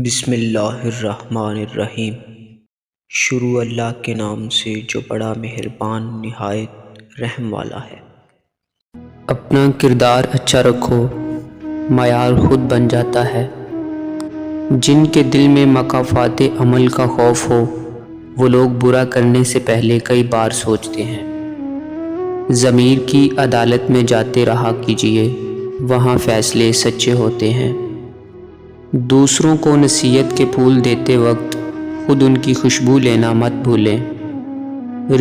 بسم اللہ الرحمن الرحیم۔ شروع اللہ کے نام سے جو بڑا مہربان نہایت رحم والا ہے۔ اپنا کردار اچھا رکھو، معیار خود بن جاتا ہے۔ جن کے دل میں مکافات عمل کا خوف ہو وہ لوگ برا کرنے سے پہلے کئی بار سوچتے ہیں۔ ضمیر کی عدالت میں جاتے رہا کیجئے، وہاں فیصلے سچے ہوتے ہیں۔ دوسروں کو نصیحت کے پھول دیتے وقت خود ان کی خوشبو لینا مت بھولیں۔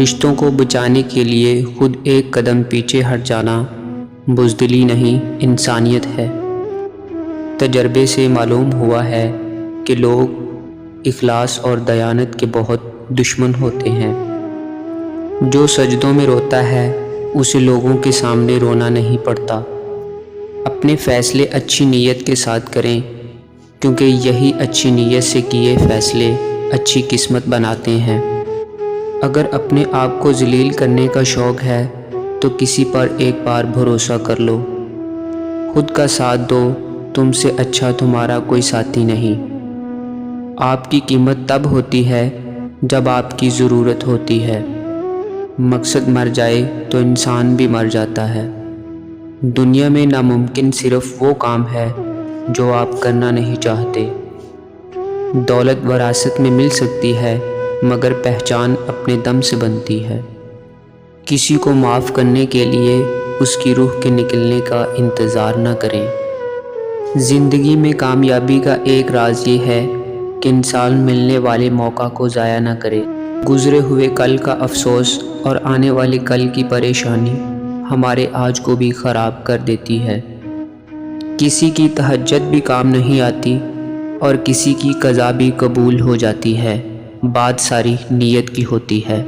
رشتوں کو بچانے کے لیے خود ایک قدم پیچھے ہٹ جانا بزدلی نہیں، انسانیت ہے۔ تجربے سے معلوم ہوا ہے کہ لوگ اخلاص اور دیانت کے بہت دشمن ہوتے ہیں۔ جو سجدوں میں روتا ہے اسے لوگوں کے سامنے رونا نہیں پڑتا۔ اپنے فیصلے اچھی نیت کے ساتھ کریں، کیونکہ یہی اچھی نیت سے کیے فیصلے اچھی قسمت بناتے ہیں۔ اگر اپنے آپ کو ذلیل کرنے کا شوق ہے تو کسی پر ایک بار بھروسہ کر لو۔ خود کا ساتھ دو، تم سے اچھا تمہارا کوئی ساتھی نہیں۔ آپ کی قیمت تب ہوتی ہے جب آپ کی ضرورت ہوتی ہے۔ مقصد مر جائے تو انسان بھی مر جاتا ہے۔ دنیا میں ناممکن صرف وہ کام ہے جو آپ کرنا نہیں چاہتے۔ دولت وراثت میں مل سکتی ہے، مگر پہچان اپنے دم سے بنتی ہے۔ کسی کو معاف کرنے کے لیے اس کی روح کے نکلنے کا انتظار نہ کریں۔ زندگی میں کامیابی کا ایک راز یہ ہے کہ انسان ملنے والے موقع کو ضائع نہ کرے۔ گزرے ہوئے کل کا افسوس اور آنے والے کل کی پریشانی ہمارے آج کو بھی خراب کر دیتی ہے۔ کسی کی تہجد بھی کام نہیں آتی اور کسی کی قضا بھی قبول ہو جاتی ہے، بات ساری نیت کی ہوتی ہے۔